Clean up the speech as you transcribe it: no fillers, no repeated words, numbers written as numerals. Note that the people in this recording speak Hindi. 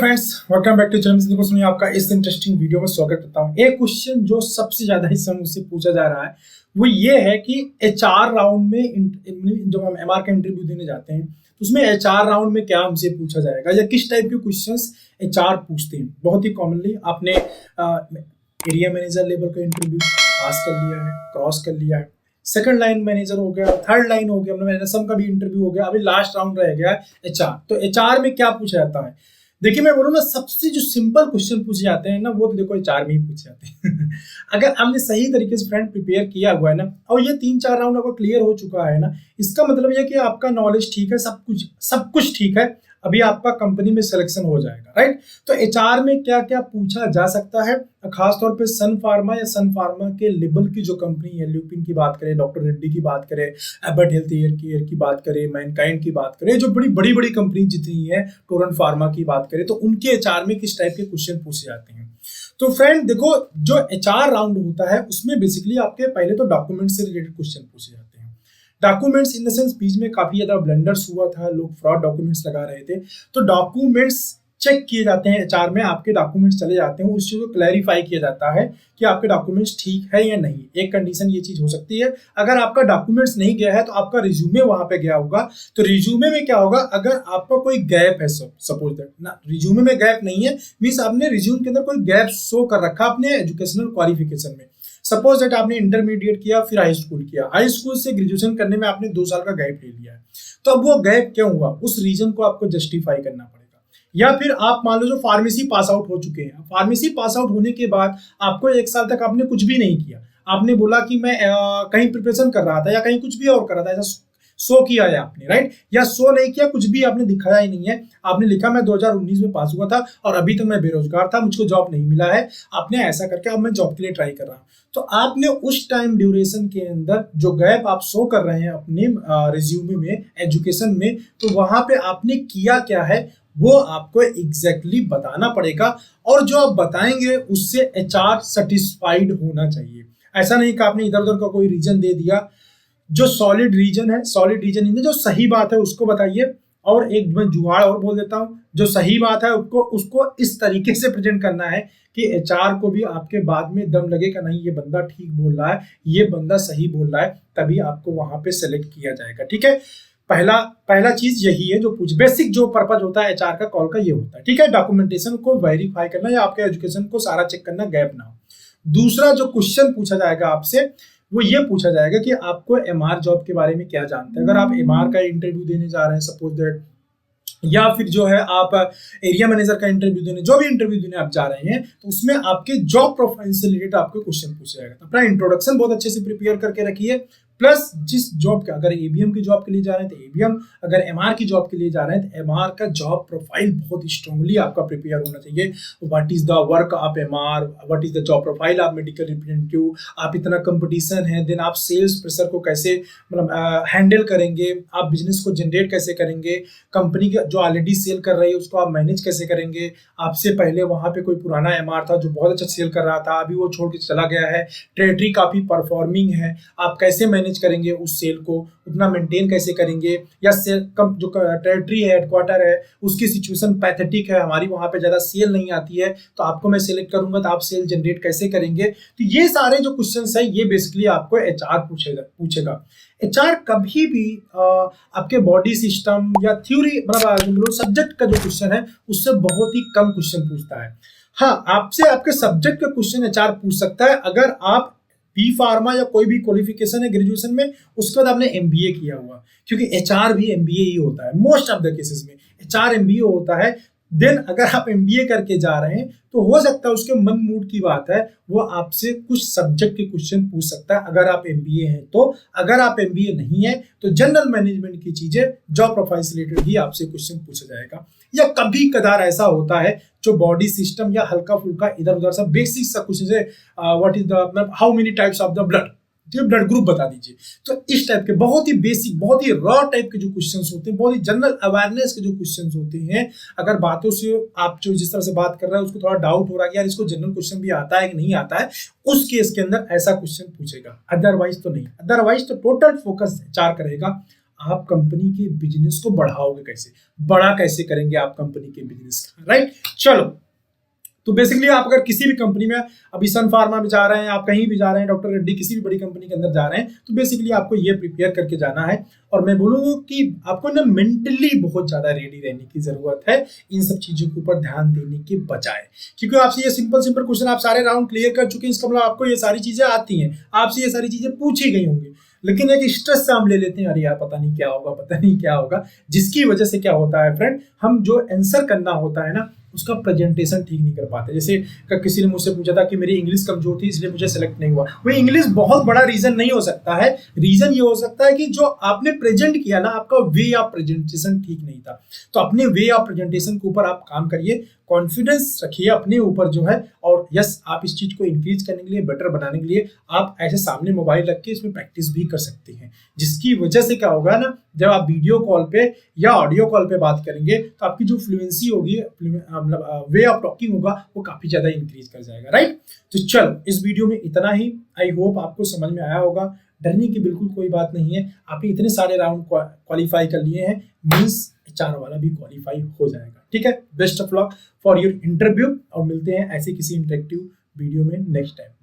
Friends, welcome back to channel. को सुनिए आपका इस इंटरेस्टिंग वीडियो में स्वागत करता हूं। एक क्वेश्चन जो सबसे ज्यादा इस समय मुझसे पूछा जा रहा है वो ये है कि एचआर राउंड में जब हम एमआर का इंटरव्यू देने जाते हैं तो उसमें एचआर राउंड में क्या हमसे पूछा जाएगा या किस टाइप के क्वेश्चंस एचआर पूछते हैं। बहुत ही कॉमनली आपने एरिया मैनेजर लेवल का इंटरव्यू पास कर लिया है, क्रॉस कर लिया है, सेकंड लाइन मैनेजर हो गया, थर्ड लाइन हो गया, मतलब एनएसएम का भी इंटरव्यू हो गया, अभी लास्ट राउंड रह गया एचआर। तो एचआर में क्या पूछा जाता है? देखिए, मैं बोलूँ ना, सबसे जो सिंपल क्वेश्चन पूछे जाते हैं ना वो तो देखो एचआर में ही पूछे जाते हैं अगर आपने सही तरीके से फ्रेंड प्रिपेयर किया हुआ है ना और ये 3-4 राउंड आपको क्लियर हो चुका है ना, इसका मतलब ये कि आपका नॉलेज ठीक है, सब कुछ ठीक है, अभी आपका कंपनी में सिलेक्शन हो जाएगा, राइट। तो एचआर में क्या क्या पूछा जा सकता है, खासतौर पे सन फार्मा या सन फार्मा के लेवल की जो कंपनी है, ल्यूपिन की बात करें, डॉक्टर रेड्डी की बात करें, एबट हेल्थ केयर की बात करें, मैनकाइंड की बात करें, जो बड़ी बड़ी कंपनी जितनी है, टोरेंट फार्मा की बात करें, तो उनके एचआर में किस टाइप के क्वेश्चन पूछे जाते हैं। तो फ्रेंड देखो, जो एचआर राउंड होता है उसमें बेसिकली आपके पहले तो डॉक्यूमेंट से रिलेटेड क्वेश्चन पूछे जाते हैं। डॉक्यूमेंट्स इन द सेंस बीच में काफी ज्यादा ब्लंडर्स हुआ था, लोग फ्रॉड डॉक्यूमेंट्स लगा रहे थे, तो डॉक्यूमेंट्स चेक किए जाते हैं एचआर में, आपके डॉक्यूमेंट्स चले जाते हैं, उस चीज को क्लैरिफाई किया जाता है कि आपके डॉक्यूमेंट्स ठीक है या नहीं। एक कंडीशन ये चीज हो सकती है, अगर आपका डॉक्यूमेंट्स नहीं गया है तो आपका रिज्यूमे वहां पे गया होगा। तो रिज्यूमे में क्या होगा, अगर आपका कोई गैप है, सपोज दैट ना रिज्यूमे में गैप नहीं है, मींस आपने रिज्यूम के अंदर कोई गैप शो कर रखा अपने एजुकेशनल क्वालिफिकेशन में। सपोज दैट आपने इंटरमीडिएट किया, फिर हाई स्कूल किया, हाई स्कूल से ग्रेजुएशन करने में आपने 2 साल का गैप ले लिया है, तो अब वो गैप क्यों हुआ, उस रीजन को आपको जस्टिफाई करना पड़ेगा। या फिर आप मान लो जो फार्मेसी पास आउट हो चुके हैं, फार्मेसी पास आउट होने के बाद आपको 1 साल तक आपने कुछ भी नहीं किया, आपने बोला कि मैं कहीं प्रिपरेशन कर रहा था या कहीं कुछ भी और कर रहा था, ऐसा शो किया है आपने, राइट, या शो नहीं किया, कुछ भी आपने दिखाया ही नहीं है, आपने लिखा मैं 2019 में पास हुआ था और अभी तक मैं बेरोजगार था, मुझको जॉब नहीं मिला है, आपने ऐसा करके अब मैं जॉब के लिए ट्राई कर रहा हूं। तो आपने उस टाइम ड्यूरेशन के अंदर जो गैप आप शो कर रहे हैं अपने रिज्यूमे में, एजुकेशन में, तो वहां पे आपने किया क्या है वो आपको एग्जैक्टली बताना पड़ेगा, और जो आप बताएंगे उससे एचआर सेटिस्फाइड होना चाहिए। ऐसा नहीं कि आपने इधर उधर का कोई रीजन दे दिया। जो सॉलिड रीजन है, सॉलिड रीजन इन जो सही बात है उसको बताइए, और एक मैं जुगाड़ और बोल देता हूं, जो सही बात है उसको इस तरीके से प्रेजेंट करना है कि एचआर को भी आपके बाद में दम लगे कि नहीं ये बंदा ठीक बोल रहा है, ये बंदा सही बोल रहा है, तभी आपको वहां पे सेलेक्ट किया जाएगा। ठीक है, पहला चीज यही है जो बेसिक जो पर्पज होता है एचआर का कॉल का ये होता है। ठीक है, डॉक्यूमेंटेशन को वेरीफाई करना या आपके एजुकेशन को सारा चेक करना, गैप ना हो। दूसरा जो क्वेश्चन पूछा जाएगा आपसे वो ये पूछा जाएगा कि आपको एमआर जॉब के बारे में क्या जानते हैं। अगर आप एमआर का इंटरव्यू देने जा रहे हैं सपोज दैट, या फिर जो है आप एरिया मैनेजर का इंटरव्यू देने, जो भी इंटरव्यू देने आप जा रहे हैं, तो उसमें आपके जॉब प्रोफाइल से रिलेटेड आपको क्वेश्चन पूछा जाएगा। तो अपना इंट्रोडक्शन बहुत अच्छे से प्रिपेयर करके रखिए, प्लस जिस जॉब का, अगर एबीएम की जॉब के लिए जा रहे हैं तो एबीएम, अगर एमआर की जॉब के लिए जा रहे हैं तो एमआर का जॉब प्रोफाइल बहुत स्ट्रांगली आपका प्रिपेयर होना चाहिए। What is the work of MR, what is the job profile of medical representative, आप इतना कंपटीशन है, देन आप सेल्स प्रेशर को कैसे मतलब हैंडल करेंगे, आप बिजनेस को जनरेट कैसे करेंगे, कंपनी जो ऑलरेडी सेल कर रही है उसको आप मैनेज कैसे करेंगे, आपसे पहले वहां पे कोई पुराना एमआर था जो बहुत अच्छा सेल कर रहा था, अभी वो छोड़ के चला गया है, टेरिटरी काफी परफॉर्मिंग है, आप कैसे मैनेज करेंगे उस सेल को, उतना मेंटेन कैसे करेंगे, या सेल जो टेरिटरी है, हेडक्वार्टर है, उसकी सिचुएशन पैथेटिक है, हमारी वहां पे ज्यादा सेल नहीं आती है, तो आपको मैं सिलेक्ट करूंगा तो आप सेल जनरेट कैसे करेंगे। तो ये सारे जो क्वेश्चंस है ये बेसिकली आपको एचआर पूछेगा। एचआर कभी भी आपके बॉडी सिस्टम या थ्योरी मतलब सब्जेक्ट का जो क्वेश्चन है उससे बहुत ही कम क्वेश्चन पूछता है। हाँ, आपसे आपके सब्जेक्ट का क्वेश्चन एचआर पूछ सकता है अगर आप बी फार्मा या कोई भी क्वालिफिकेशन है ग्रेजुएशन में, उसके बाद आपने एमबीए किया हुआ, क्योंकि एचआर भी एमबीए ही होता है, मोस्ट ऑफ द केसेस में एचआर एमबीए होता है। देन अगर आप एमबीए करके जा रहे हैं तो हो सकता है उसके मन मूड की बात है, वो आपसे कुछ सब्जेक्ट के क्वेश्चन पूछ सकता है अगर आप एमबीए हैं तो। अगर आप एमबीए नहीं है तो जनरल मैनेजमेंट की चीजें, जॉब प्रोफाइल से रिलेटेड ही आपसे क्वेश्चन पूछा जाएगा। या कभी कदार ऐसा होता है जो बॉडी सिस्टम या हल्का फुल्का इधर उधर सा बेसिक सा क्वेश्चन है, what is the how many types of the blood, तो ब्लड ग्रुप बता दीजिए। तो इस टाइप के बहुत ही बेसिक, बहुत ही रॉ टाइप के जो क्वेश्चंस होते हैं, बहुत ही जनरल अवेयरनेस के जो क्वेश्चंस होते हैं, अगर बातों से आप जो जिस तरह से बात कर रहे हैं उसको थोड़ा डाउट हो रहा है कि यार इसको जनरल क्वेश्चन भी आता है कि नहीं आता है, उस केस के अंदर ऐसा क्वेश्चन पूछेगा, अदरवाइज तो नहीं। अदरवाइज तो टोटल फोकस एचआर करेगा आप कंपनी के बिजनेस को बढ़ाओगे कैसे, बड़ा कैसे करेंगे आप कंपनी के बिजनेस का, राइट। चलो, तो बेसिकली आप अगर किसी भी कंपनी में, अभी सन फार्मा में जा रहे हैं, आप कहीं भी जा रहे हैं, डॉक्टर रेड्डी किसी भी बड़ी कंपनी के अंदर जा रहे हैं, तो बेसिकली आपको ये प्रिपेयर करके जाना है। और मैं बोलूंगा कि आपको ना मेंटली बहुत ज्यादा रेडी रहने की जरूरत है इन सब चीजों के ऊपर ध्यान देने के बजाय, क्योंकि आपसे ये सिंपल सिंपल क्वेश्चन आप सारे राउंड क्लियर कर चुके हैं, इसका मतलब आपको ये सारी चीजें आती हैं, आपसे ये सारी चीजें पूछी गई होंगी, लेकिन एक स्ट्रेस से हम ले लेते हैं, अरे यार पता नहीं क्या होगा, पता नहीं क्या होगा, जिसकी वजह से क्या होता है फ्रेंड, हम जो आंसर करना होता है ना, उसका प्रेजेंटेशन ठीक नहीं कर पाते। जैसे किसी ने मुझसे पूछा था कि मेरी इंग्लिश कमजोर थी इसलिए मुझे सेलेक्ट नहीं हुआ, वो इंग्लिश बहुत बड़ा रीजन नहीं हो सकता है, रीजन ये हो सकता है कि जो आपने प्रेजेंट किया ना, आपका वे ऑफ प्रेजेंटेशन ठीक नहीं था। तो अपने वे ऑफ प्रेजेंटेशन के ऊपर आप काम करिए, कॉन्फिडेंस रखिए अपने ऊपर जो है, और यस आप इस चीज को इंक्रीज करने के लिए, बेटर बनाने के लिए आप ऐसे सामने मोबाइल रख के इसमें प्रैक्टिस भी कर सकते हैं, जिसकी वजह से क्या होगा ना, जब आप वीडियो कॉल पे या ऑडियो कॉल पे बात करेंगे तो आपकी जो फ्लुएंसी होगी, मतलब वे ऑफ टॉकिंग होगा, वो काफी ज्यादा इंक्रीज कर जाएगा, राइट। तो चलो, इस वीडियो में इतना ही, आई होप आपको समझ में आया होगा। डरने की बिल्कुल कोई बात नहीं है, आपने इतने सारे राउंड क्वालिफाई कर लिए हैं, मींस एचआर वाला भी क्वालिफाई हो जाएगा, ठीक है। Best of luck for your interview, और मिलते हैं ऐसे किसी इंटरेक्टिव वीडियो में नेक्स्ट टाइम।